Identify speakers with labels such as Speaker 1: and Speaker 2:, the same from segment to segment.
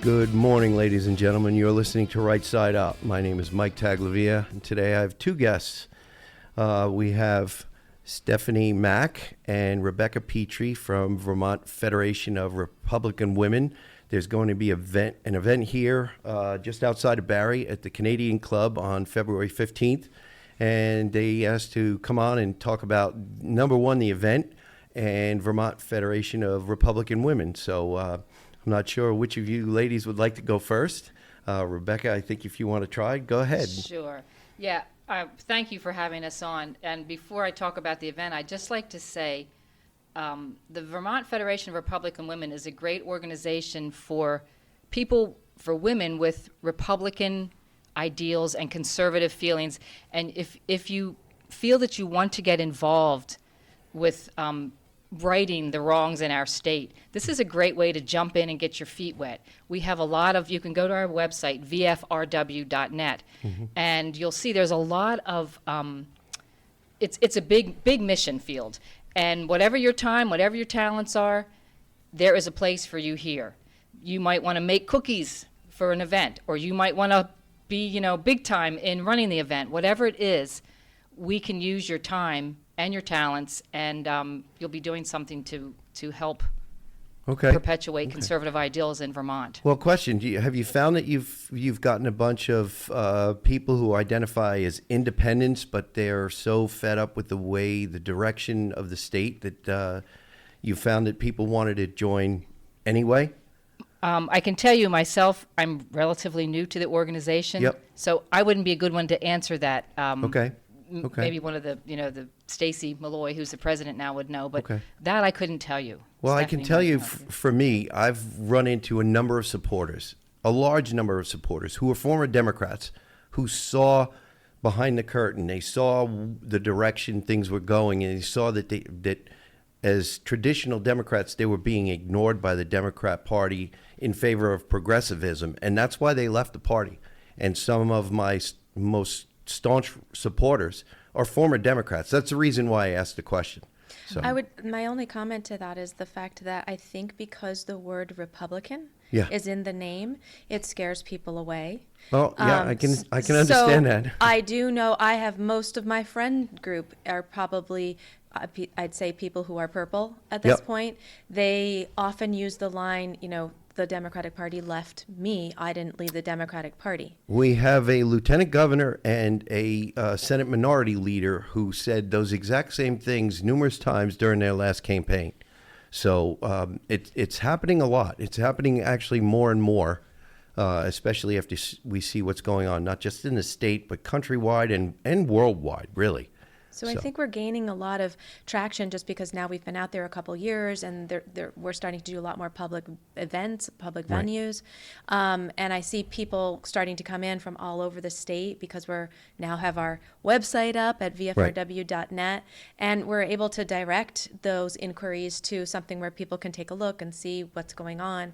Speaker 1: Good morning, ladies and gentlemen. You're listening to Right Side Up. My name is Mike Taglavia, and today I have two guests. We have Stephanie Mack and Rebecca Petrie from Vermont Federation of Republican Women. There's going to be an event here just outside of Barrie at the Canadian Club on February 15th. And they asked to come on and talk about, number one, the event, and Vermont Federation of Republican Women. So I'm not sure which of you ladies would like to go first. Rebecca, I think if you want to try, go ahead.
Speaker 2: Sure. Yeah, thank you for having us on. And before I talk about the event, I'd just like to say the Vermont Federation of Republican Women is a great organization for women with Republican ideals and conservative feelings. And if you feel that you want to get involved with righting the wrongs in our state, this is a great way to jump in and get your feet wet. We have you can go to our website, vfrw.net, and you'll see there's a lot of, it's a big mission field. And whatever your time, whatever your talents are, there is a place for you here. You might want to make cookies for an event, or you might want to be, big time in running the event. Whatever it is, we can use your time and your talents, and you'll be doing something to help perpetuate conservative ideals in Vermont.
Speaker 1: Well, question: have you found that you've gotten a bunch of people who identify as independents, but they're so fed up with the direction of the state that you found that people wanted to join anyway?
Speaker 2: I can tell you myself, I'm relatively new to the organization, so I wouldn't be a good one to answer that. Okay. Maybe one of the Stacy Malloy, who's the president now, would know, but that I couldn't tell you.
Speaker 1: Well, Stephanie, I can tell you, for me, I've run into a number of supporters, a large number of supporters who are former Democrats who saw behind the curtain. They saw the direction things were going, and they saw that as traditional Democrats, they were being ignored by the Democrat Party in favor of progressivism, and that's why they left the party. And some of my most staunch supporters are former Democrats. That's the reason why I asked the question. So
Speaker 3: my only comment to that is the fact that I think because the word Republican is in the name, it scares people away.
Speaker 1: Well, I can understand that.
Speaker 3: I do know I have most of my friend group are probably I'd say people who are purple at this point. They often use the line, the Democratic Party left me. I didn't leave the Democratic Party.
Speaker 1: We have a lieutenant governor and a Senate minority leader who said those exact same things numerous times during their last campaign. So it's happening a lot. It's happening actually more and more, especially after we see what's going on, not just in the state, but countrywide and worldwide, really.
Speaker 3: So I think we're gaining a lot of traction just because now we've been out there a couple years, and we're starting to do a lot more public events, public venues. And I see people starting to come in from all over the state because we're now have our website up at vfrw.net, and we're able to direct those inquiries to something where people can take a look and see what's going on.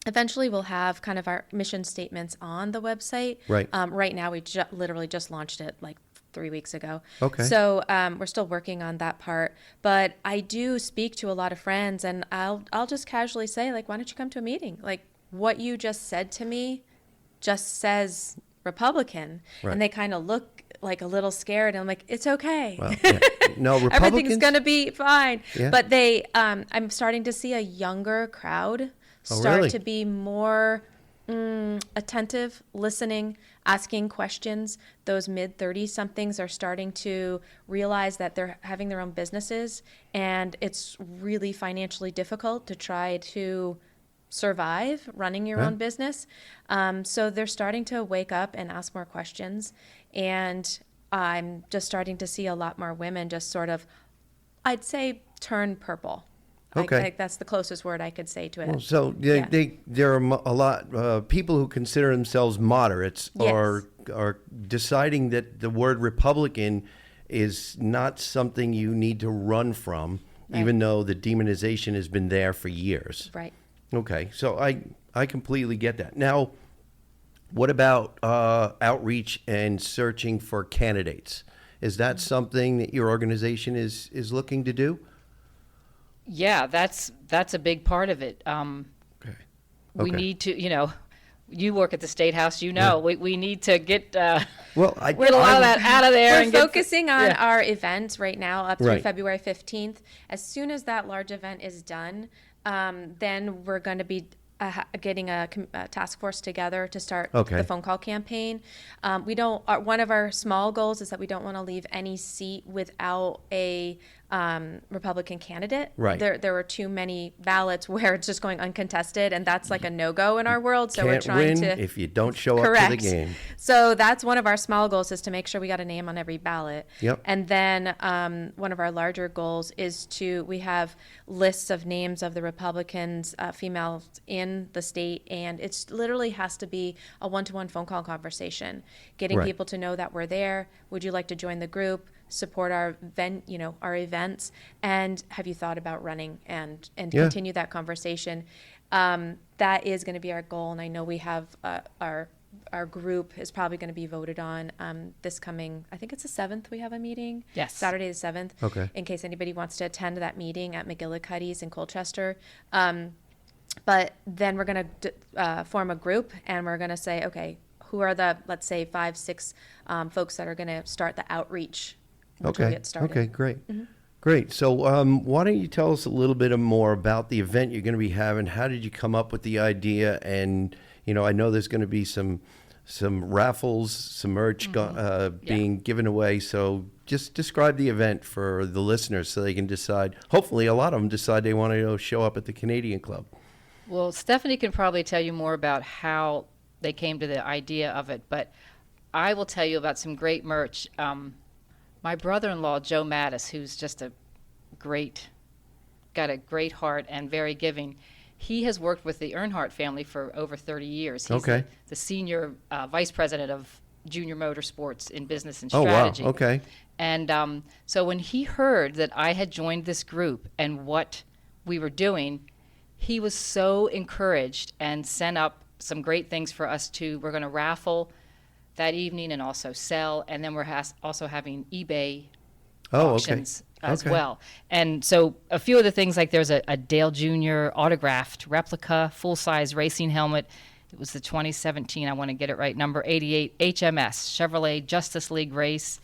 Speaker 3: Eventually, we'll have kind of our mission statements on the website. Right now, we literally just launched it 3 weeks ago. So we're still working on that part. But I do speak to a lot of friends, and I'll just casually say, why don't you come to a meeting? What you just said to me just says Republican. And they kind of look a little scared. And I'm like, it's okay.
Speaker 1: Well, no, Republicans,
Speaker 3: everything's going to be fine. But I'm starting to see a younger crowd start to be more attentive, listening, asking questions. Those mid-30-somethings are starting to realize that they're having their own businesses, and it's really financially difficult to try to survive running your own business. So they're starting to wake up and ask more questions, and I'm just starting to see a lot more women just sort of, I'd say, turn purple. I think that's the closest word I could say to it.
Speaker 1: Well, so there are a lot people who consider themselves moderates are deciding that the word Republican is not something you need to run from, even though the demonization has been there for years.
Speaker 3: Right.
Speaker 1: Okay, so I completely get that. Now, what about outreach and searching for candidates? Is that something that your organization is looking to do?
Speaker 2: Yeah, that's a big part of it. We
Speaker 1: Okay.
Speaker 2: need to, you work at the State House, we need to get
Speaker 1: Well,
Speaker 2: get a lot of that out of there.
Speaker 3: We're
Speaker 2: and get
Speaker 3: focusing on
Speaker 2: yeah.
Speaker 3: our events right now up through
Speaker 1: Right.
Speaker 3: February 15th. As soon as that large event is done, then we're going to be getting a task force together to start
Speaker 1: Okay.
Speaker 3: the phone call campaign. We don't. One of our small goals is that we don't want to leave any seat without a Republican candidate.
Speaker 1: Right.
Speaker 3: There were too many ballots where it's just going uncontested, and that's like a no-go in our world. So we're
Speaker 1: Can't
Speaker 3: trying
Speaker 1: win
Speaker 3: to
Speaker 1: if you don't show up
Speaker 3: correct.
Speaker 1: to the game.
Speaker 3: So that's one of our small goals, is to make sure we got a name on every ballot.
Speaker 1: Yep.
Speaker 3: And then one of our larger goals is we have lists of names of the Republicans, females in the state, and it's literally has to be a one-to-one phone call conversation, getting
Speaker 1: Right.
Speaker 3: people to know that we're there. Would you like to join the group? Support our our events, and have you thought about running and
Speaker 1: Yeah.
Speaker 3: continue that conversation? That is going to be our goal, and I know we have our group is probably going to be voted on this coming, I think it's the 7th we have a meeting.
Speaker 2: Yes.
Speaker 3: Saturday the 7th.
Speaker 1: Okay.
Speaker 3: In case anybody wants to attend that meeting at McGillicuddy's in Colchester. But then we're going to form a group, and we're going to say, okay, who are the, let's say, 5, 6 folks that are going to start the outreach until we
Speaker 1: Okay.
Speaker 3: get started.
Speaker 1: Okay, great. Great. So why don't you tell us a little bit more about the event you're going to be having? How did you come up with the idea? And, I know there's going to be some raffles, some merch being given away. So just describe the event for the listeners so they can decide. Hopefully, a lot of them decide they want to show up at the Canadian Club.
Speaker 2: Well, Stephanie can probably tell you more about how they came to the idea of it, but I will tell you about some great merch. My brother-in-law, Joe Mattis, who's just got a great heart and very giving, he has worked with the Earnhardt family for over 30 years. He's
Speaker 1: Okay.
Speaker 2: the senior vice president of Junior Motorsports in business and
Speaker 1: Oh, wow.
Speaker 2: strategy.
Speaker 1: Okay.
Speaker 2: And so when he heard that I had joined this group and what we were doing, he was so encouraged and sent up some great things for us we're going to raffle that evening and also sell. And then we're also having eBay auctions as
Speaker 1: Okay.
Speaker 2: well. And so a few of the things, like there's a Dale Jr. autographed replica full-size racing helmet. It was the 2017, I want to get it right, number 88 HMS Chevrolet Justice League race.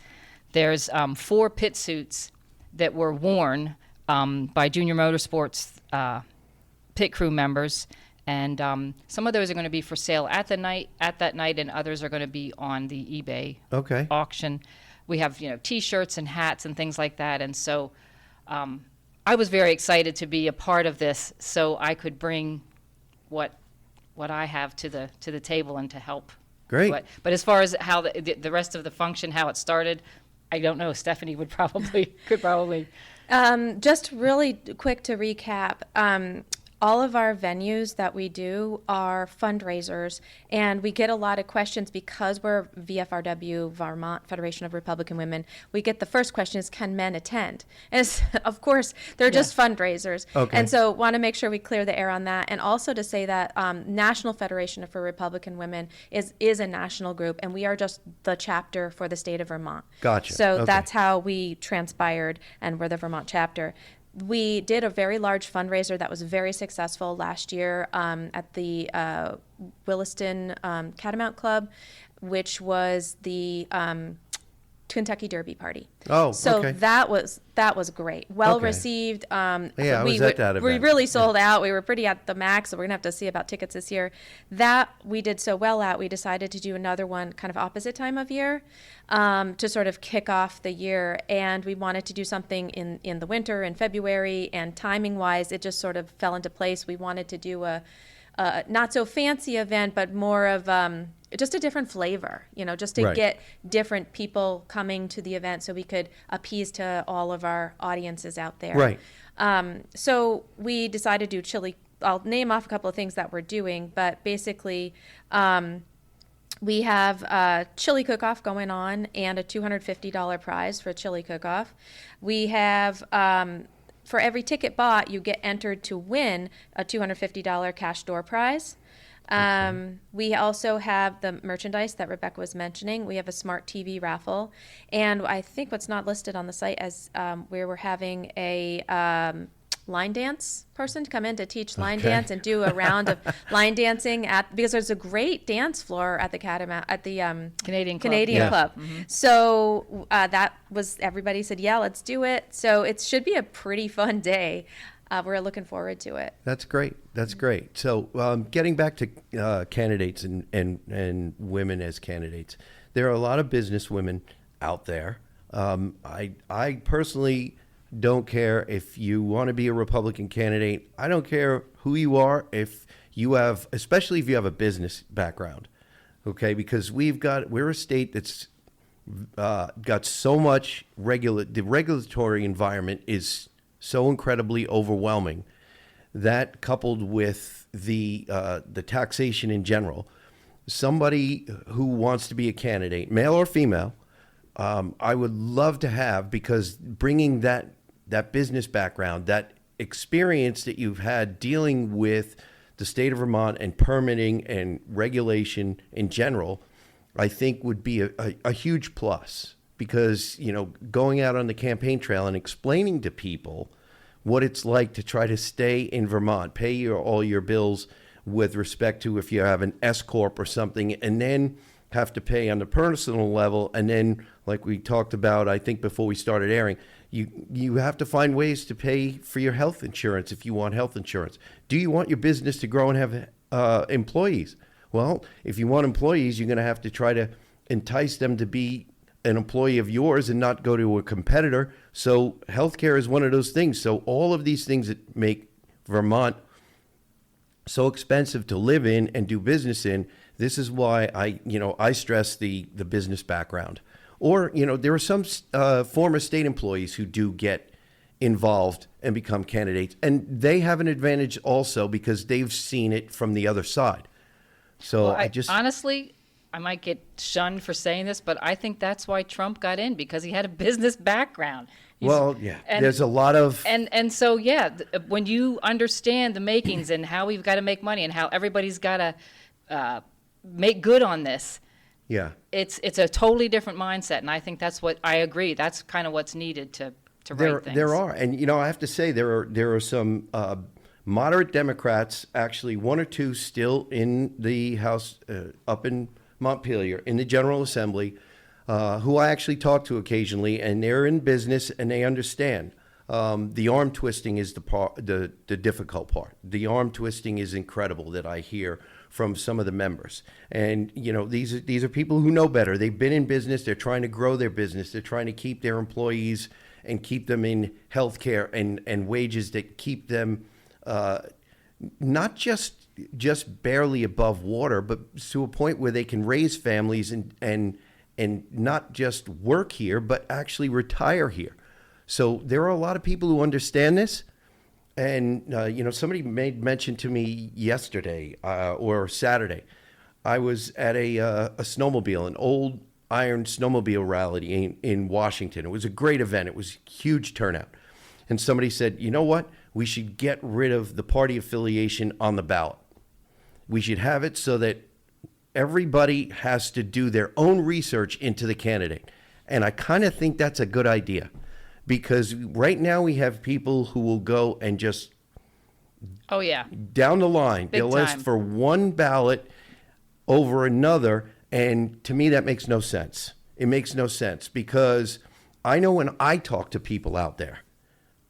Speaker 2: There's 4 pit suits that were worn by Junior Motorsports pit crew members. And some of those are going to be for sale at that night, and others are going to be on the eBay
Speaker 1: Okay.
Speaker 2: auction. We have, T-shirts and hats and things like that. And so I was very excited to be a part of this, so I could bring what I have to the table and to help.
Speaker 1: Great.
Speaker 2: But as far as how the rest of the function, how it started, I don't know. Stephanie could probably.
Speaker 3: Just really quick to recap, all of our venues that we do are fundraisers, and we get a lot of questions because we're VFRW, Vermont Federation of Republican Women. We get the first question is, can men attend? And of course, they're just fundraisers.
Speaker 1: Okay.
Speaker 3: And so want to make sure we clear the air on that. And also to say that National Federation for Republican Women is a national group, and we are just the chapter for the state of Vermont.
Speaker 1: Gotcha.
Speaker 3: So
Speaker 1: Okay.
Speaker 3: that's how we transpired, and we're the Vermont chapter. We did a very large fundraiser that was very successful last year at the Williston Catamount Club, which was the Kentucky Derby party.
Speaker 1: Oh,
Speaker 3: so
Speaker 1: okay.
Speaker 3: that was great. Well
Speaker 1: Okay.
Speaker 3: received.
Speaker 1: Yeah, I was at that
Speaker 3: We
Speaker 1: event.
Speaker 3: really sold out. We were pretty at the max, so we're gonna have to see about tickets this year. That we did so well at, we decided to do another one kind of opposite time of year to sort of kick off the year. And we wanted to do something in the winter, in February, and timing wise, it just sort of fell into place. We wanted to do a not so fancy event, but more of just a different flavor, just to
Speaker 1: Right.
Speaker 3: get different people coming to the event so we could appease to all of our audiences out there.
Speaker 1: Right.
Speaker 3: So we decided to do chili. I'll name off a couple of things that we're doing, but basically we have a chili cook-off going on and a $250 prize for a chili cook-off. We have for every ticket bought, you get entered to win a $250 cash door prize. We also have the merchandise that Rebecca was mentioning. We have a smart TV raffle. And I think what's not listed on the site as where we're having a line dance person to come in to teach line dance and do a round of line dancing because there's a great dance floor at the
Speaker 2: Canadian Club.
Speaker 3: Canadian Club. So that was, everybody said, yeah, let's do it. So it should be a pretty fun day. We're looking forward to it.
Speaker 1: That's great. That's great. So getting back to candidates and women as candidates, there are a lot of business women out there. I personally don't care if you want to be a Republican candidate. I don't care who you are, if you have, especially if you have a business background, okay? Because we're a state that's got so much the regulatory environment is so incredibly overwhelming. That coupled with the taxation in general, somebody who wants to be a candidate, male or female, I would love to have, because bringing that business background, that experience that you've had dealing with the state of Vermont and permitting and regulation in general, I think would be a huge plus. Because, going out on the campaign trail and explaining to people what it's like to try to stay in Vermont, pay all your bills with respect to if you have an S Corp or something, and then have to pay on the personal level. And then, like we talked about, I think before we started airing, you have to find ways to pay for your health insurance if you want health insurance. Do you want your business to grow and have employees? Well, if you want employees, you're going to have to try to entice them to be an employee of yours and not go to a competitor. So healthcare is one of those things. So all of these things that make Vermont so expensive to live in and do business in, this is why I stress the business background. Or, there are some former state employees who do get involved and become candidates, and they have an advantage also because they've seen it from the other side. So
Speaker 2: Well, honestly, I might get shunned for saying this, but I think that's why Trump got in, because he had a business background.
Speaker 1: There's a lot of...
Speaker 2: And so, when you understand the makings and how we've got to make money and how everybody's got to make good on this, it's a totally different mindset. And I think that's what, I agree, that's kind of what's needed to write things.
Speaker 1: There are. And, I have to say, there are some moderate Democrats, actually one or two still in the House up in Montpelier, in the General Assembly, who I actually talk to occasionally, and they're in business and they understand. The arm twisting is the difficult part. The arm twisting is incredible that I hear from some of the members. And, these are people who know better. They've been in business. They're trying to grow their business. They're trying to keep their employees and keep them in health care and wages that keep them not just barely above water, but to a point where they can raise families and not just work here, but actually retire here. So there are a lot of people who understand this. And, somebody made mention to me yesterday or Saturday. I was at a snowmobile, an old iron snowmobile rally in Washington. It was a great event. It was a huge turnout. And somebody said, you know what? We should get rid of the party affiliation on the ballot. We should have it so that everybody has to do their own research into the candidate. And I kind of think that's a good idea. Because right now we have people who will go and just down the line.
Speaker 2: Big
Speaker 1: They'll ask for one ballot over another. And to me, that makes no sense. It makes no sense because I know when I talk to people out there,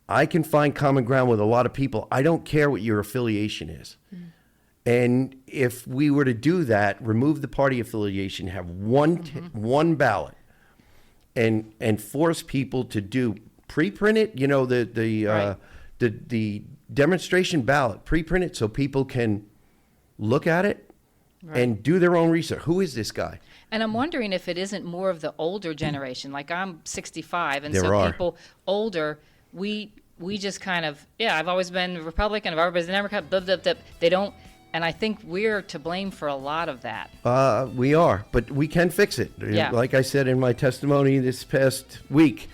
Speaker 1: I can find common ground with a lot of people. I don't care what your affiliation is. And if we were to do that, remove the party affiliation, have one ballot, and force people to do pre-print it, the demonstration ballot, pre-print it so people can look at it and do their own research. Who is this guy?
Speaker 2: And I'm wondering if it isn't more of the older generation. Like I'm 65, and people older, we just kind of, I've always been Republican, I've always been Democrat, blah, blah, blah. They don't, and I think we're to blame for a lot of that.
Speaker 1: We are, but we can fix it.
Speaker 2: Yeah.
Speaker 1: Like I said in my testimony this past week,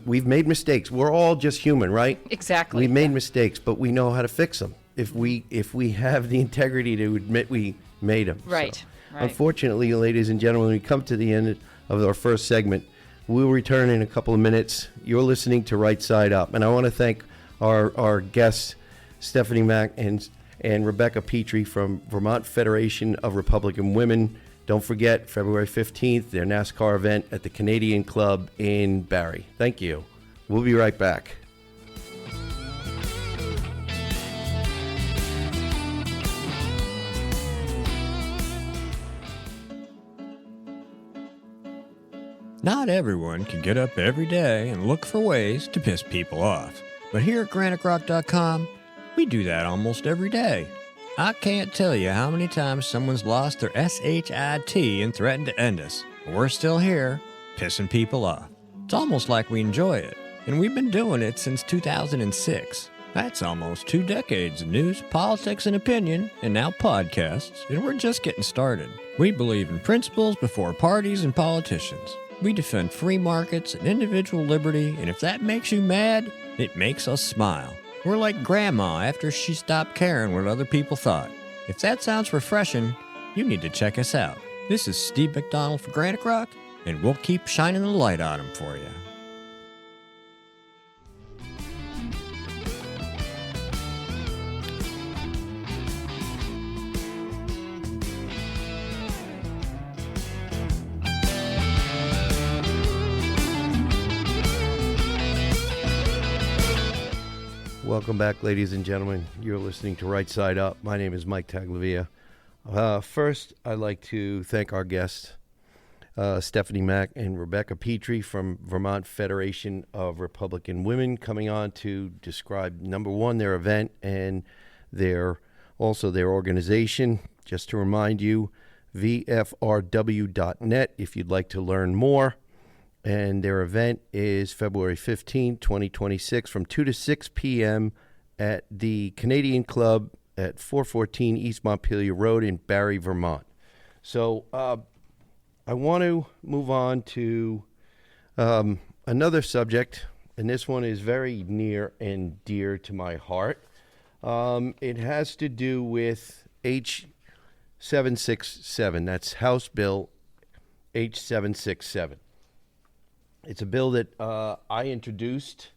Speaker 1: we've made mistakes. We're all just human, right?
Speaker 2: Exactly.
Speaker 1: We made mistakes, but we know how to fix them if we have the integrity to admit we made them.
Speaker 2: Right.
Speaker 1: So,
Speaker 2: Right.
Speaker 1: Unfortunately, ladies and gentlemen, we come to the end of our first segment. We'll return in a couple of minutes. You're listening to Right Side Up, and I want to thank our guests, Stephanie Mack and Rebecca Petrie from Vermont Federation of Republican Women. Don't forget, February 15th, their NASCAR event at the Canadian Club in Barrie. Thank you. We'll be right back.
Speaker 4: Not everyone can get up every day and look for ways to piss people off. But here at GraniteRock.com, we do that almost every day. I can't tell you how many times someone's lost their SHIT and threatened to end us. But we're still here, pissing people off. It's almost like we enjoy it. And we've been doing it since 2006. That's almost 2 decades of news, politics, and opinion, and now podcasts, and we're just getting started. We believe in principles before parties and politicians. We defend free markets and individual liberty, and if that makes you mad, it makes us smile. We're like Grandma after she stopped caring what other people thought. If that sounds refreshing, you need to check us out. This is Steve McDonald for Granite Rock, and we'll keep shining the light on them for you.
Speaker 1: Welcome back, ladies and gentlemen. You're listening to Right Side Up. My name is Mike Taglavia. First, I'd like to thank our guests, Stephanie Mack and Rebecca Petrie from Vermont Federation of Republican Women, coming on to describe, number one, their event and their organization. Just to remind you, vfrw.net if you'd like to learn more. And their event is February 15, 2026, from 2 to 6 p.m. at the Canadian Club at 414 East Montpelier Road in Barrie, Vermont. So I want to move on to another subject, and this one is very near and dear to my heart. It has to do with H767. That's House Bill H767. It's a bill that I introduced.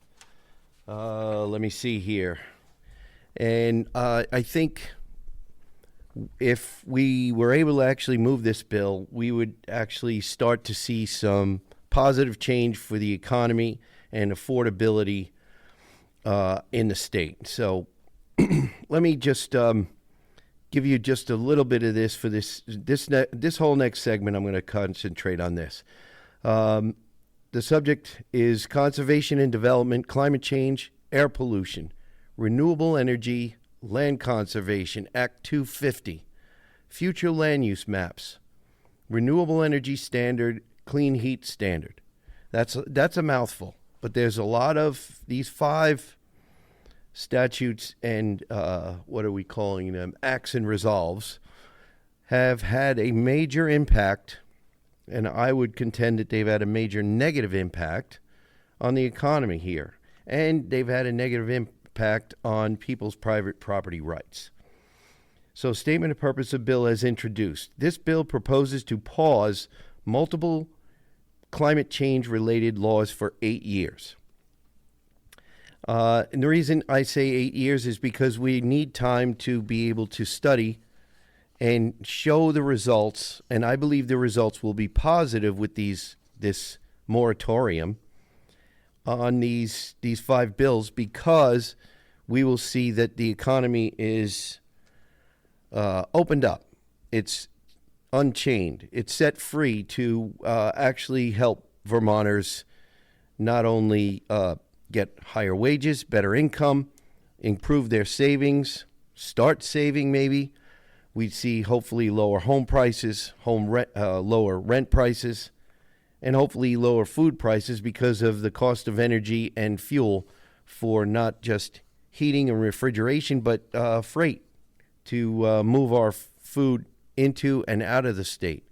Speaker 1: Let me see here. And I think if we were able to actually move this bill, we would actually start to see some positive change for the economy and affordability in the state. So let me just give you just a little bit of this for this whole next segment. I'm going to concentrate on this. The subject is conservation and development, climate change, air pollution, renewable energy, land conservation, Act 250, future land use maps, renewable energy standard, clean heat standard. That's a mouthful, but there's a lot of these 5 statutes and what are we calling them? Acts and resolves have had a major impact. And I would contend that they've had a major negative impact on the economy here. And they've had a negative impact on people's private property rights. So, statement of purpose of bill as introduced. This bill proposes to pause multiple climate change related laws for 8 years. And the reason I say 8 years is because we need time to be able to study and show the results, and I believe the results will be positive with this moratorium on these 5 bills, because we will see that the economy is opened up. It's unchained. It's set free to actually help Vermonters not only get higher wages, better income, improve their savings, start saving maybe. We'd see hopefully lower home prices, lower rent prices, and hopefully lower food prices because of the cost of energy and fuel for not just heating and refrigeration, but freight to move our food into and out of the state.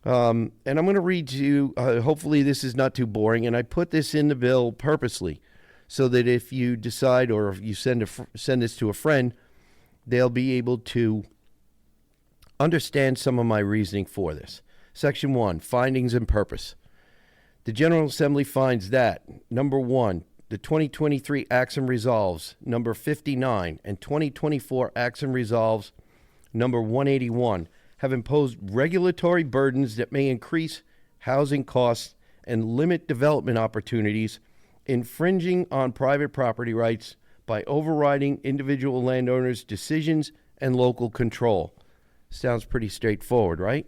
Speaker 1: And I'm going to read to you, hopefully this is not too boring, and I put this in the bill purposely so that if you decide or if you send this to a friend, they'll be able to understand some of my reasoning for this. Section 1, findings and purpose. The General Assembly finds that, number 1, the 2023 Acts and Resolves number 59 and 2024 Acts and Resolves number 181 have imposed regulatory burdens that may increase housing costs and limit development opportunities, infringing on private property rights by overriding individual landowners' decisions and local control. Sounds pretty straightforward, right?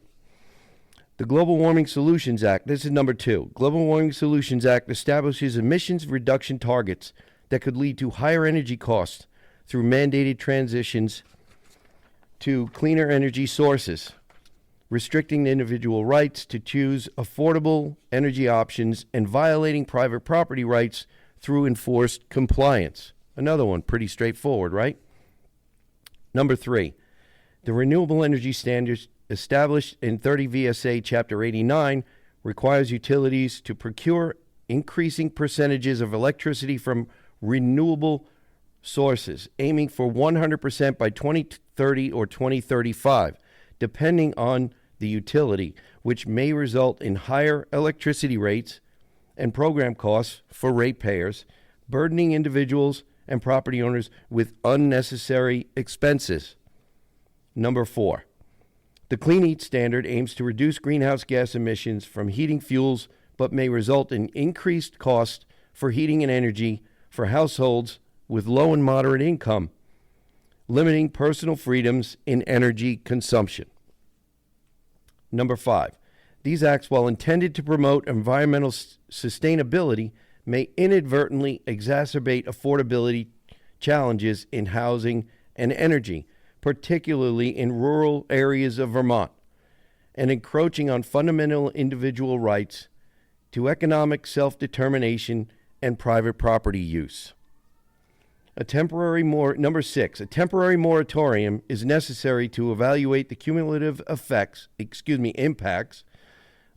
Speaker 1: The Global Warming Solutions Act, this is number 2. Global Warming Solutions Act establishes emissions reduction targets that could lead to higher energy costs through mandated transitions to cleaner energy sources, restricting individual rights to choose affordable energy options and violating private property rights through enforced compliance. Another one, pretty straightforward, right? Number 3, the Renewable Energy Standards established in 30 VSA Chapter 89 requires utilities to procure increasing percentages of electricity from renewable sources, aiming for 100% by 2030 or 2035, depending on the utility, which may result in higher electricity rates and program costs for ratepayers, burdening individuals and property owners with unnecessary expenses. Number 4, the Clean Heat Standard aims to reduce greenhouse gas emissions from heating fuels, but may result in increased costs for heating and energy for households with low and moderate income, limiting personal freedoms in energy consumption. Number 5, these acts, while intended to promote environmental sustainability, may inadvertently exacerbate affordability challenges in housing and energy, particularly in rural areas of Vermont, and encroaching on fundamental individual rights to economic self-determination and private property use. Number 6, a temporary moratorium is necessary to evaluate the cumulative impacts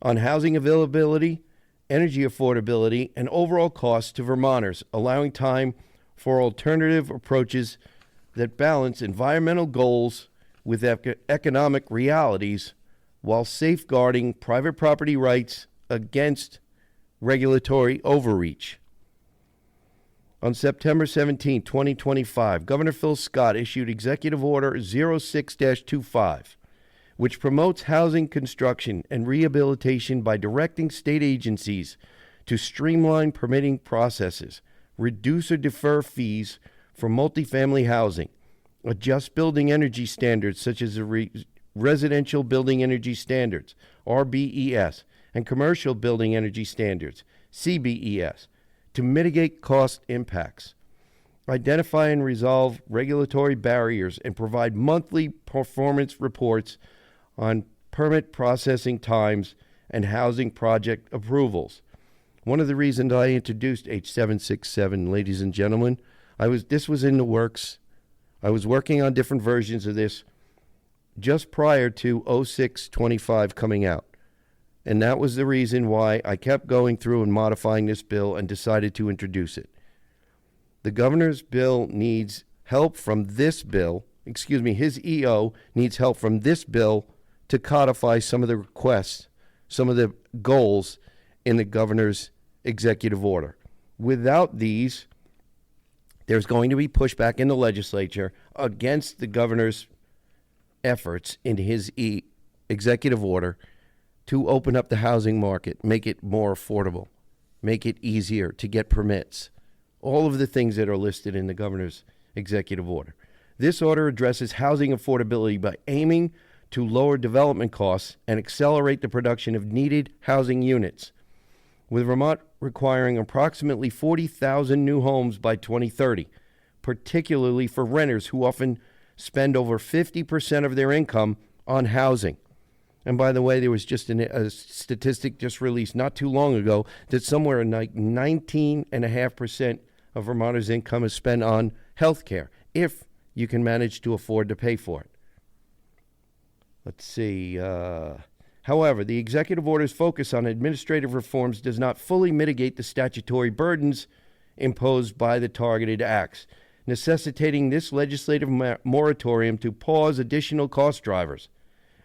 Speaker 1: on housing availability, energy affordability, and overall costs to Vermonters, allowing time for alternative approaches that balance environmental goals with economic realities while safeguarding private property rights against regulatory overreach. On September 17, 2025, Governor Phil Scott issued Executive Order 06-25, which promotes housing construction and rehabilitation by directing state agencies to streamline permitting processes, reduce or defer fees for multifamily housing, adjust building energy standards such as the Residential Building Energy Standards, RBES, and Commercial Building Energy Standards, CBES, to mitigate cost impacts, identify and resolve regulatory barriers, and provide monthly performance reports on permit processing times and housing project approvals. One of the reasons I introduced H767, ladies and gentlemen, this was in the works. I was working on different versions of this just prior to 06-25 coming out. And that was the reason why I kept going through and modifying this bill and decided to introduce it. The governor's bill needs help from this bill, his EO needs help from this bill to codify some of the requests, some of the goals in the governor's executive order. Without these, there's going to be pushback in the legislature against the governor's efforts in his executive order to open up the housing market, make it more affordable, make it easier to get permits, all of the things that are listed in the governor's executive order. This order addresses housing affordability by aiming to lower development costs and accelerate the production of needed housing units, with Vermont requiring approximately 40,000 new homes by 2030, particularly for renters who often spend over 50% of their income on housing. And by the way, there was just a statistic just released not too long ago that somewhere like 19.5% of Vermonters' income is spent on health care, if you can manage to afford to pay for it. Let's see. However, the executive order's focus on administrative reforms does not fully mitigate the statutory burdens imposed by the targeted acts, necessitating this legislative moratorium to pause additional cost drivers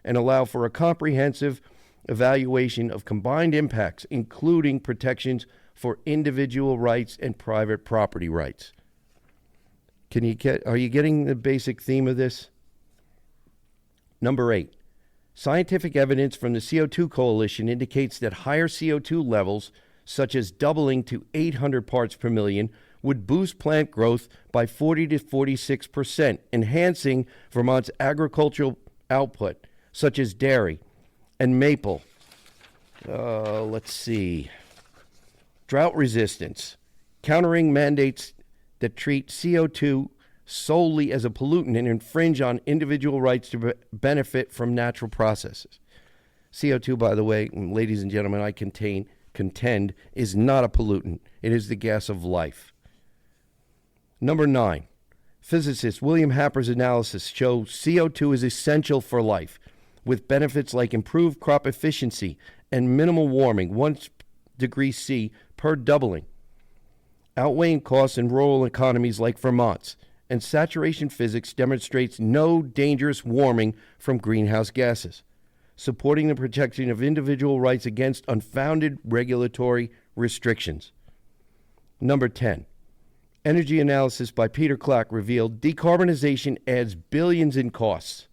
Speaker 1: and allow for a comprehensive evaluation of combined impacts, including protections for individual rights and private property rights. Are you getting the basic theme of this? Number 8, scientific evidence from the CO2 Coalition indicates that higher CO2 levels, such as doubling to 800 parts per million, would boost plant growth by 40 to 46%, enhancing Vermont's agricultural output, such as dairy and maple. Let's see. Drought resistance, countering mandates that treat CO2 solely as a pollutant and infringe on individual rights to benefit from natural processes. CO2, by the way, ladies and gentlemen, I contend, is not a pollutant. It is the gas of life. Number 9, physicist William Happer's analysis shows CO2 is essential for life, with benefits like improved crop efficiency and minimal warming, 1 degree C per doubling, outweighing costs in rural economies like Vermont's, and saturation physics demonstrates no dangerous warming from greenhouse gases, supporting the protection of individual rights against unfounded regulatory restrictions. Number 10, energy analysis by Peter Clack revealed decarbonization adds billions in costs,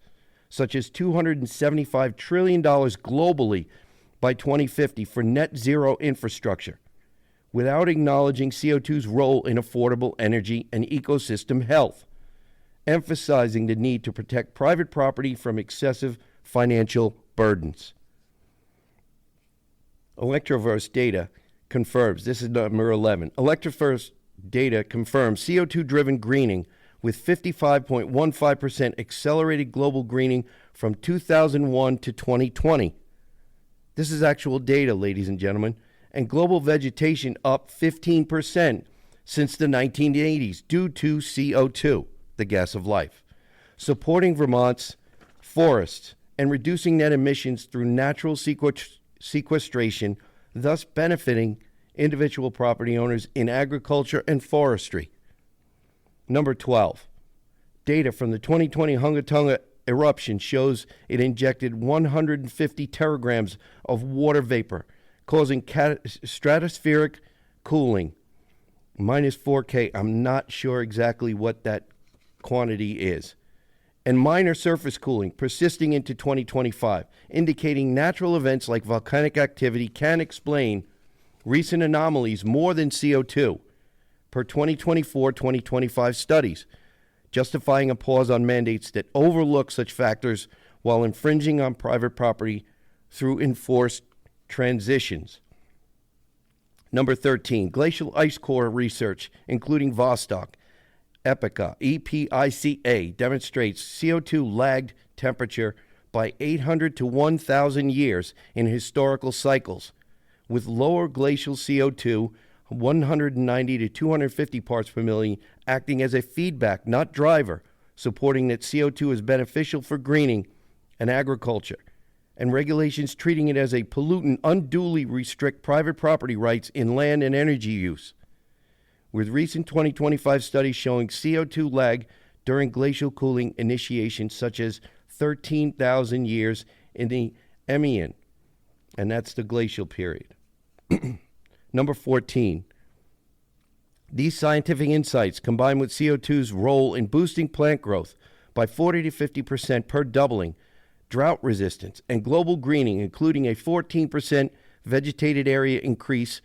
Speaker 1: such as $275 trillion globally by 2050 for net zero infrastructure, without acknowledging CO2's role in affordable energy and ecosystem health, emphasizing the need to protect private property from excessive financial burdens. Electroverse data confirms, this is number 11, Electroverse data confirms CO2-driven greening with 55.15% accelerated global greening from 2001 to 2020. This is actual data, ladies and gentlemen, and global vegetation up 15% since the 1980s due to CO2, the gas of life, supporting Vermont's forests and reducing net emissions through natural sequestration, thus benefiting individual property owners in agriculture and forestry. Number 12, data from the 2020 Hunga Tonga eruption shows it injected 150 teragrams of water vapor, causing stratospheric cooling, minus 4K. I'm not sure exactly what that quantity is. And minor surface cooling persisting into 2025, indicating natural events like volcanic activity can explain recent anomalies more than CO2, per 2024-2025 studies, justifying a pause on mandates that overlook such factors while infringing on private property through enforced transitions. Number 13, glacial ice core research, including Vostok, EPICA, demonstrates CO2 lagged temperature by 800 to 1,000 years in historical cycles, with lower glacial CO2, 190 to 250 parts per million, acting as a feedback, not driver, supporting that CO2 is beneficial for greening and agriculture, and regulations treating it as a pollutant unduly restrict private property rights in land and energy use, with recent 2025 studies showing CO2 lag during glacial cooling initiation, such as 13,000 years in the Eemian, and that's the glacial period. Number 14, these scientific insights, combined with CO2's role in boosting plant growth by 40 to 50% per doubling, drought resistance, and global greening, including a 14% vegetated area increase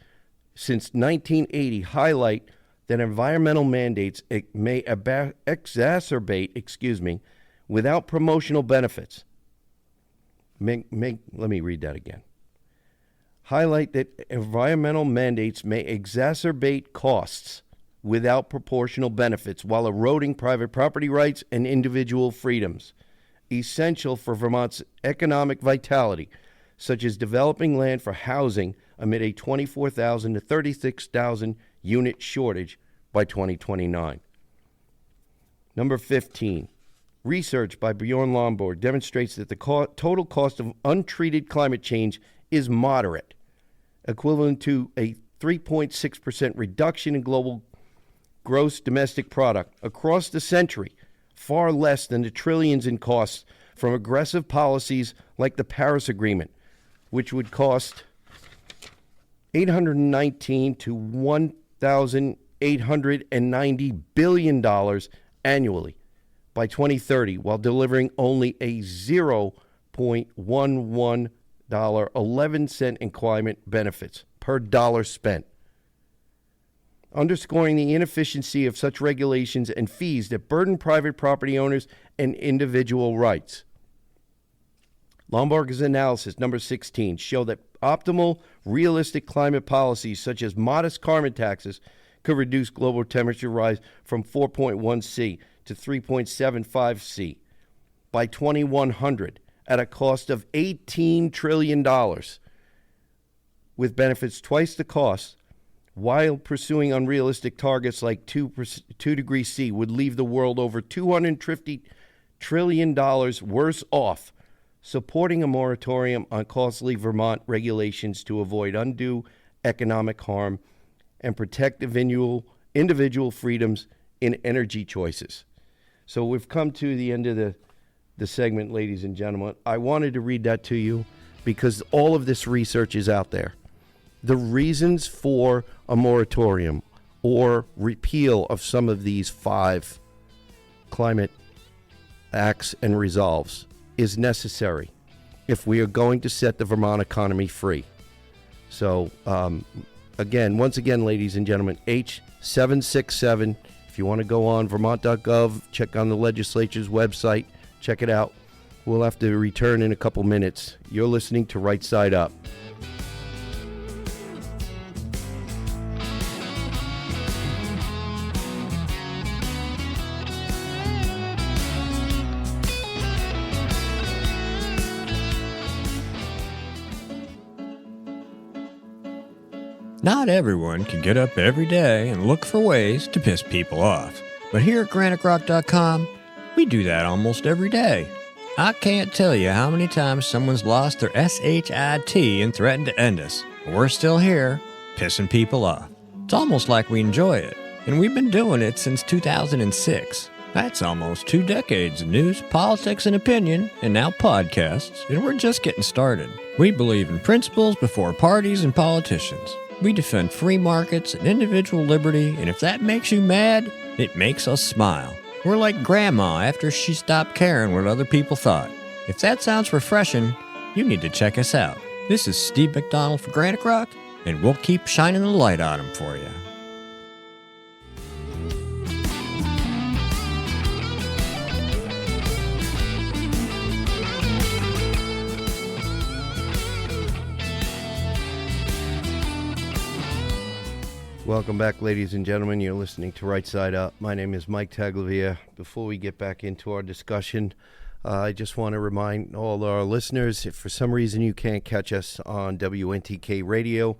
Speaker 1: since 1980, highlight that environmental mandates may exacerbate, without promotional benefits. Let me read that again. Highlight that environmental mandates may exacerbate costs without proportional benefits while eroding private property rights and individual freedoms, essential for Vermont's economic vitality, such as developing land for housing amid a 24,000 to 36,000 unit shortage by 2029. Number 15, research by Bjorn Lomborg demonstrates that the total cost of untreated climate change is moderate, equivalent to a 3.6% reduction in global gross domestic product across the century, far less than the trillions in costs from aggressive policies like the Paris Agreement, which would cost $819 to $1,890 billion annually by 2030, while delivering only a $0.11 11 cent in climate benefits per dollar spent, underscoring the inefficiency of such regulations and fees that burden private property owners and individual rights. Lombard's analysis, number 16, show that optimal, realistic climate policies such as modest carbon taxes could reduce global temperature rise from 4.1 C to 3.75 C by 2100 at a cost of $18 trillion, with benefits twice the cost, while pursuing unrealistic targets like 2 degrees C would leave the world over $250 trillion worse off. Supporting a moratorium on costly Vermont regulations to avoid undue economic harm and protect individual freedoms in energy choices. So we've come to the end of the segment, ladies and gentlemen. I wanted to read that to you because all of this research is out there. The reasons for a moratorium or repeal of some of these 5 climate acts and resolves is necessary if we are going to set the Vermont economy free. So, once again, ladies and gentlemen, H767. If you want to go on Vermont.gov, check on the legislature's website, check it out. We'll have to return in a couple minutes. You're listening to Right Side Up.
Speaker 4: Not everyone can get up every day and look for ways to piss people off. But here at GraniteRock.com, we do that almost every day. I can't tell you how many times someone's lost their SHIT and threatened to end us. But we're still here, pissing people off. It's almost like we enjoy it. And we've been doing it since 2006. That's almost 2 decades of news, politics, and opinion, and now podcasts, and we're just getting started. We believe in principles before parties and politicians. We defend free markets and individual liberty, and if that makes you mad, it makes us smile. We're like Grandma after she stopped caring what other people thought. If that sounds refreshing, you need to check us out. This is Steve McDonald for Granite Rock, and we'll keep shining the light on them for you.
Speaker 1: Welcome back, ladies and gentlemen. You're listening to Right Side Up. My name is Mike Taglavia. Before we get back into our discussion, I just want to remind all our listeners, if for some reason you can't catch us on WNTK Radio,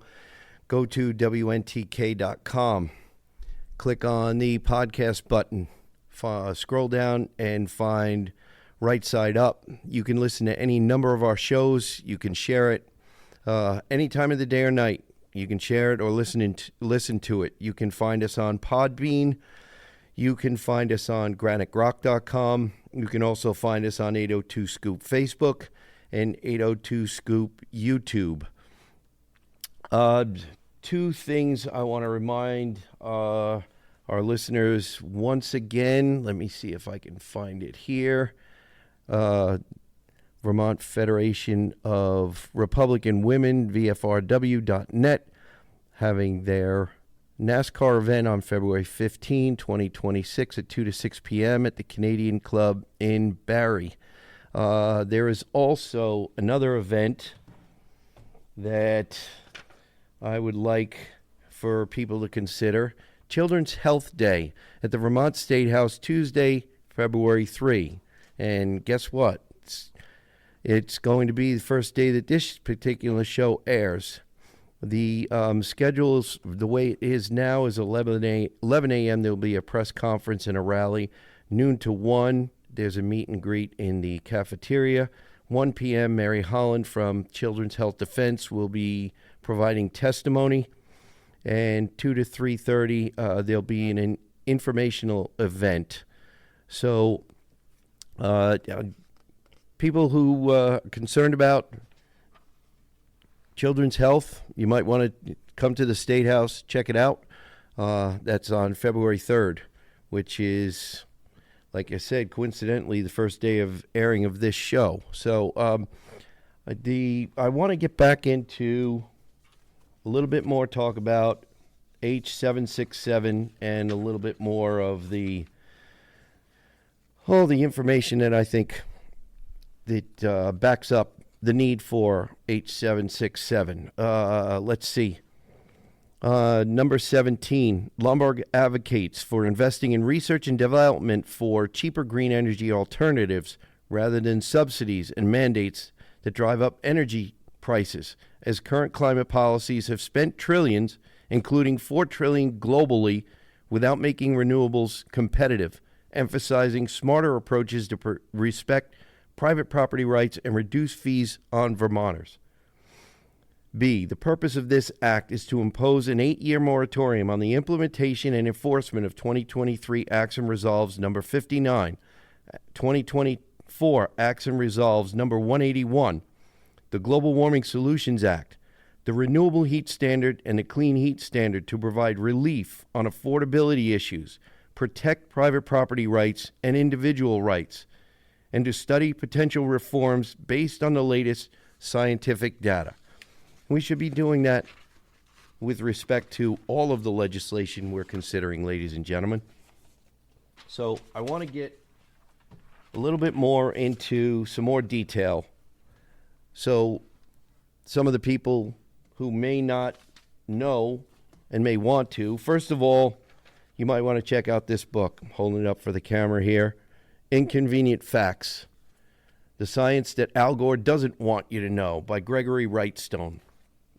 Speaker 1: go to WNTK.com. Click on the podcast button. Scroll down and find Right Side Up. You can listen to any number of our shows. You can share it any time of the day or night. You can share it or listen to it. You can find us on Podbean. You can find us on GraniteRock.com. You can also find us on 802 Scoop Facebook and 802 Scoop YouTube. 2 things I want to remind our listeners once again. Let me see if I can find it here. Vermont Federation of Republican Women, VFRW.net, having their NASCAR event on February 15, 2026 at 2 to 6 p.m. at the Canadian Club in Barrie. There is also another event that I would like for people to consider, Children's Health Day at the Vermont State House, Tuesday, February 3. And guess what? It's going to be the first day that this particular show airs. The schedules, the way it is now, is 11 a.m. There will be a press conference and a rally. Noon to 1, there's a meet and greet in the cafeteria. 1 p.m., Mary Holland from Children's Health Defense will be providing testimony. And 2 to 3:30, there'll be an informational event. So people who are concerned about Children's Health, you might want to come to the State House, check it out. That's on February 3rd, which is, like I said, coincidentally, the first day of airing of this show. So I want to get back into a little bit more talk about H767 and a little bit more of the information that I think that backs up the need for H767. Let's see. Number 17, Lombard advocates for investing in research and development for cheaper green energy alternatives rather than subsidies and mandates that drive up energy prices, as current climate policies have spent trillions, including $4 trillion globally, without making renewables competitive, emphasizing smarter approaches to respect private property rights and reduce fees on Vermonters. B, the purpose of this act is to impose an 8-year moratorium on the implementation and enforcement of 2023 Acts and Resolves number 59, 2024 Acts and Resolves number 181, the Global Warming Solutions Act, the Renewable Heat Standard, and the Clean Heat Standard to provide relief on affordability issues, protect private property rights and individual rights, and to study potential reforms based on the latest scientific data. We should be doing that with respect to all of the legislation we're considering, ladies and gentlemen. So I want to get a little bit more into some more detail. So some of the people who may not know and may want to, first of all, you might want to check out this book. I'm holding it up for the camera here. Inconvenient Facts: The Science That Al Gore Doesn't Want You to Know by Gregory Wrightstone.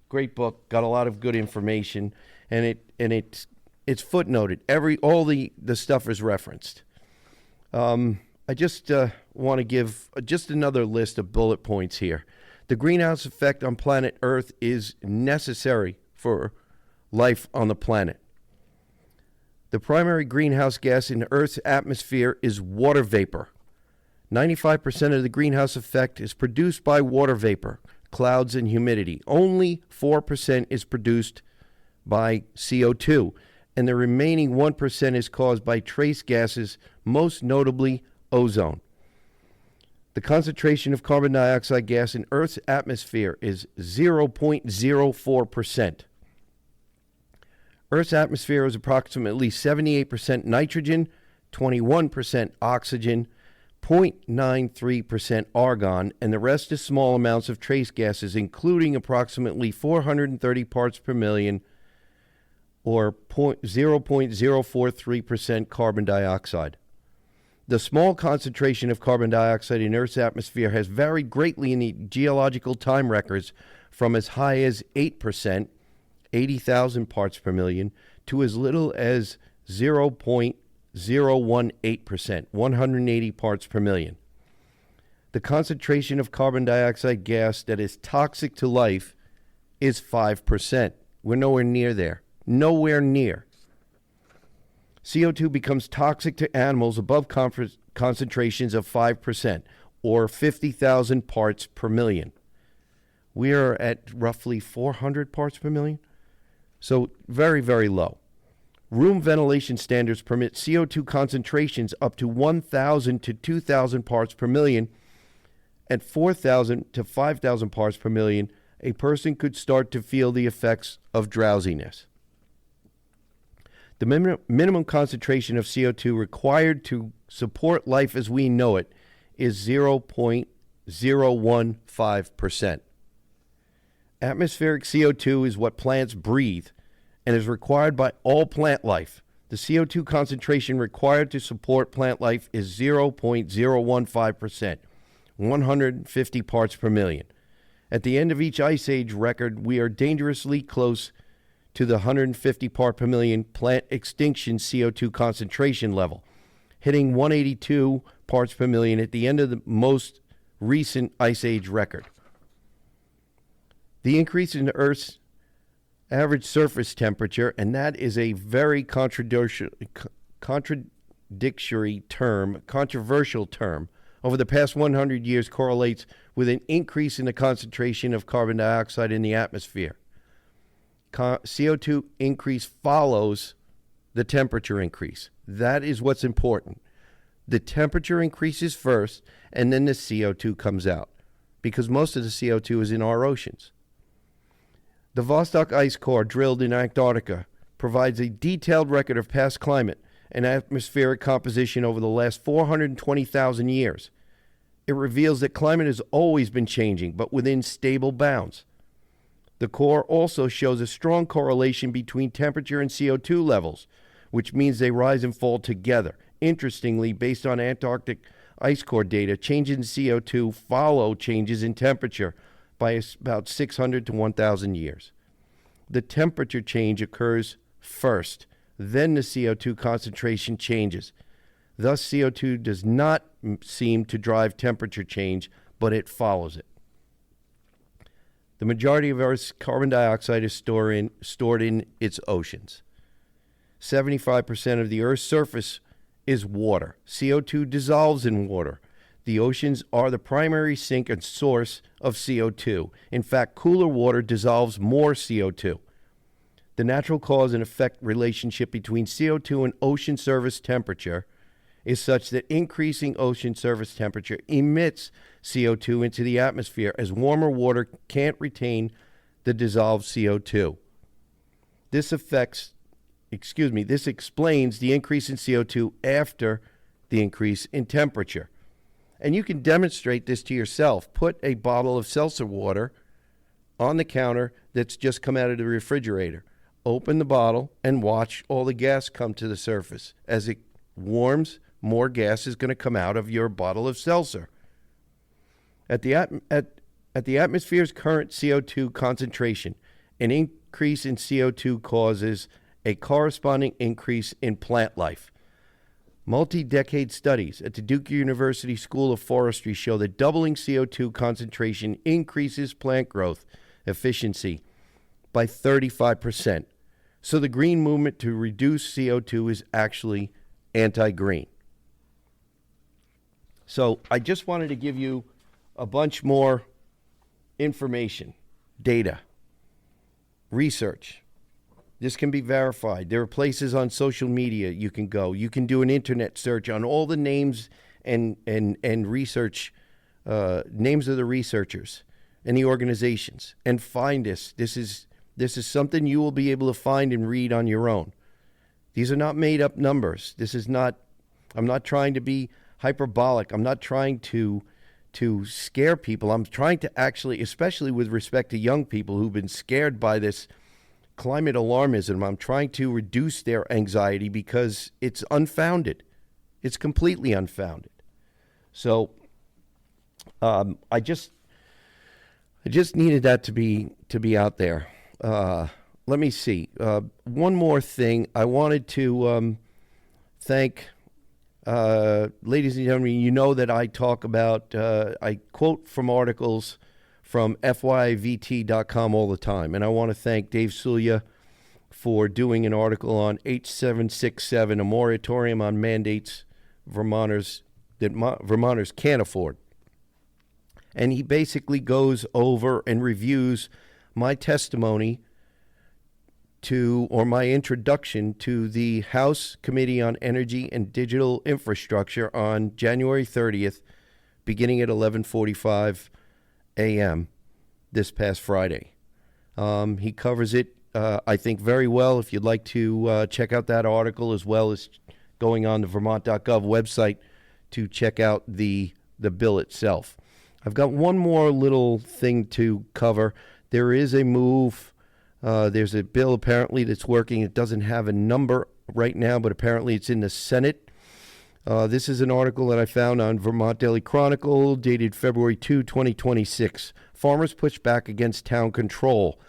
Speaker 1: Great book, got a lot of good information, and it's footnoted. All the stuff is referenced. I just want to give just another list of bullet points here. The greenhouse effect on planet Earth is necessary for life on the planet. The primary greenhouse gas in Earth's atmosphere is water vapor. 95% of the greenhouse effect is produced by water vapor, clouds, and humidity. Only 4% is produced by CO2, and the remaining 1% is caused by trace gases, most notably ozone. The concentration of carbon dioxide gas in Earth's atmosphere is 0.04%. Earth's atmosphere is approximately 78% nitrogen, 21% oxygen, 0.93% argon, and the rest is small amounts of trace gases, including approximately 430 parts per million, or 0.043% carbon dioxide. The small concentration of carbon dioxide in Earth's atmosphere has varied greatly in the geological time records, from as high as 8%, 80,000 parts per million, to as little as 0.018%, 180 parts per million. The concentration of carbon dioxide gas that is toxic to life is 5%. We're nowhere near there. Nowhere near. CO2 becomes toxic to animals above concentrations of 5%, or 50,000 parts per million. We are at roughly 400 parts per million. So very, very low. Room ventilation standards permit CO2 concentrations up to 1,000 to 2,000 parts per million. At 4,000 to 5,000 parts per million, a person could start to feel the effects of drowsiness. The minimum concentration of CO2 required to support life as we know it is 0.015%. Atmospheric CO2 is what plants breathe and is required by all plant life. The CO2 concentration required to support plant life is 0.015%, 150 parts per million. At the end of each ice age record, we are dangerously close to the 150 part per million plant extinction CO2 concentration level, hitting 182 parts per million at the end of the most recent ice age record. The increase in Earth's average surface temperature, and that is a very controversial term, over the past 100 years correlates with an increase in the concentration of carbon dioxide in the atmosphere. CO2 increase follows the temperature increase. That is what's important. The temperature increases first, and then the CO2 comes out, because most of the CO2 is in our oceans. The Vostok ice core drilled in Antarctica provides a detailed record of past climate and atmospheric composition over the last 420,000 years. It reveals that climate has always been changing, but within stable bounds. The core also shows a strong correlation between temperature and CO2 levels, which means they rise and fall together. Interestingly, based on Antarctic ice core data, changes in CO2 follow changes in temperature by about 600 to 1,000 years. The temperature change occurs first, then the CO2 concentration changes. Thus, CO2 does not seem to drive temperature change, but it follows it. The majority of Earth's carbon dioxide is stored in its oceans. 75% of the Earth's surface is water. CO2 dissolves in water. The oceans are the primary sink and source of CO2. In fact, cooler water dissolves more CO2. The natural cause and effect relationship between CO2 and ocean surface temperature is such that increasing ocean surface temperature emits CO2 into the atmosphere as warmer water can't retain the dissolved CO2. This explains the increase in CO2 after the increase in temperature. And you can demonstrate this to yourself. Put a bottle of seltzer water on the counter that's just come out of the refrigerator. Open the bottle and watch all the gas come to the surface. As it warms, more gas is going to come out of your bottle of seltzer. At the atmosphere's current CO2 concentration, an increase in CO2 causes a corresponding increase in plant life. Multi-decade studies at the Duke University School of Forestry show that doubling CO2 concentration increases plant growth efficiency by 35%. So the green movement to reduce CO2 is actually anti-green. So I just wanted to give you a bunch more information, data, research. This can be verified. There are places on social media you can go. You can do an internet search on all the names and research, names of the researchers and the organizations, and find this. This is something you will be able to find and read on your own. These are not made up numbers. I'm not trying to be hyperbolic. I'm not trying to scare people. I'm trying to actually, especially with respect to young people who've been scared by this climate alarmism, I'm trying to reduce their anxiety because it's unfounded. It's completely unfounded. So I just needed that to be out there. Let me see. One more thing. I wanted to thank, ladies and gentlemen, you know that I talk about, I quote from articles from FYVT.com all the time. And I want to thank Dave Sulia for doing an article on H767, a moratorium on mandates Vermonters can't afford. And he basically goes over and reviews my testimony my introduction to the House Committee on Energy and Digital Infrastructure on January 30th, beginning at 11:45 a.m. this past Friday. He covers it, I think, very well. If you'd like to check out that article, as well as going on the Vermont.gov website to check out the bill itself. I've got one more little thing to cover. There is a move. There's a bill apparently that's working. It doesn't have a number right now, but apparently it's in the Senate. This is an article that I found on Vermont Daily Chronicle, dated February 2, 2026. Farmers push back against town control.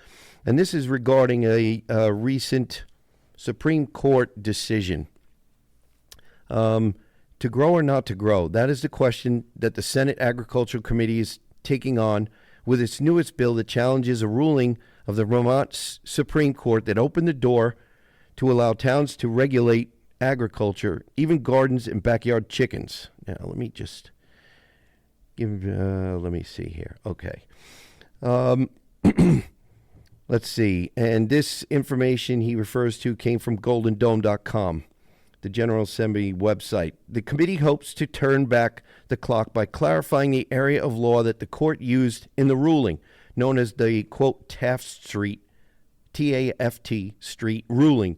Speaker 1: And this is regarding a recent Supreme Court decision. To grow or not to grow? That is the question that the Senate Agricultural Committee is taking on with its newest bill that challenges a ruling of the Vermont Supreme Court that opened the door to allow towns to regulate agriculture, even gardens and backyard chickens. Now, let me just Let me see here. Okay. Let's see. And this information he refers to came from goldendome.com, the General Assembly website. The committee hopes to turn back the clock by clarifying the area of law that the court used in the ruling, known as the, quote, Taft Street, T-A-F-T Street ruling.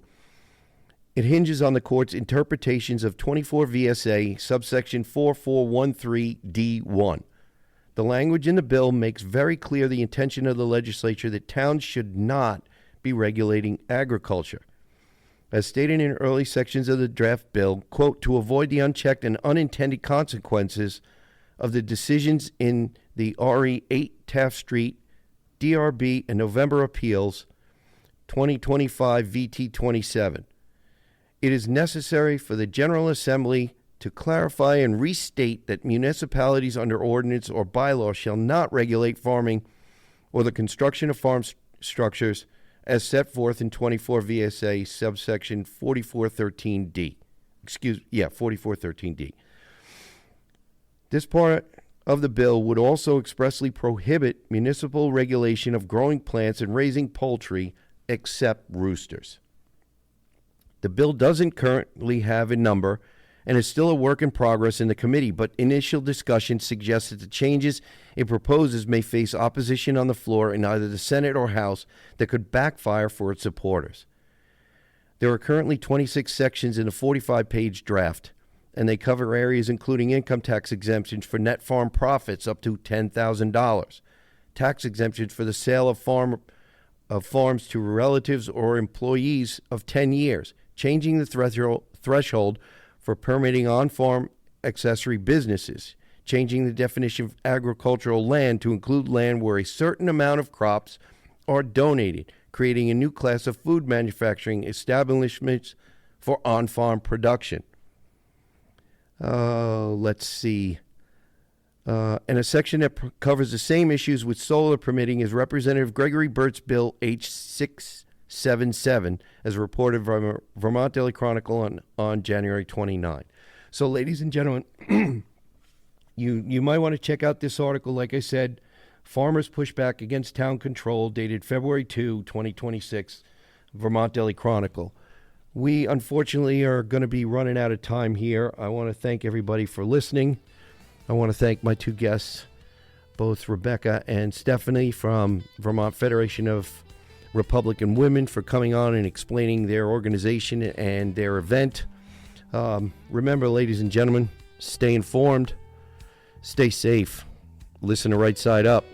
Speaker 1: It hinges on the court's interpretations of 24 VSA subsection 4413D1. The language in the bill makes very clear the intention of the legislature that towns should not be regulating agriculture. As stated in early sections of the draft bill, quote, to avoid the unchecked and unintended consequences of the decisions in the RE 8 Taft Street, DRB, and November appeals, 2025 VT 27. It is necessary for the General Assembly to clarify and restate that municipalities under ordinance or bylaw shall not regulate farming or the construction of farm structures as set forth in 24 VSA subsection 4413D. 4413D. This part of the bill would also expressly prohibit municipal regulation of growing plants and raising poultry except roosters. The bill doesn't currently have a number and is still a work in progress in the committee, but initial discussion suggests that the changes it proposes may face opposition on the floor in either the Senate or House that could backfire for its supporters. There are currently 26 sections in the 45-page draft, and they cover areas including income tax exemptions for net farm profits up to $10,000, tax exemptions for the sale of farms to relatives or employees of 10 years, changing the threshold for permitting on-farm accessory businesses, changing the definition of agricultural land to include land where a certain amount of crops are donated, creating a new class of food manufacturing establishments for on-farm production. Let's see. And a section that covers the same issues with solar permitting is Representative Gregory Burt's Bill H677, as reported by Vermont Daily Chronicle on January 29. So, ladies and gentlemen, you might want to check out this article. Like I said, Farmers Push Back Against Town Control, dated February 2, 2026, Vermont Daily Chronicle. We, unfortunately, are going to be running out of time here. I want to thank everybody for listening. I want to thank my two guests, both Rebecca and Stephanie from Vermont Federation of Republican Women, for coming on and explaining their organization and their event. Remember, ladies and gentlemen, stay informed, stay safe, listen to Right Side Up.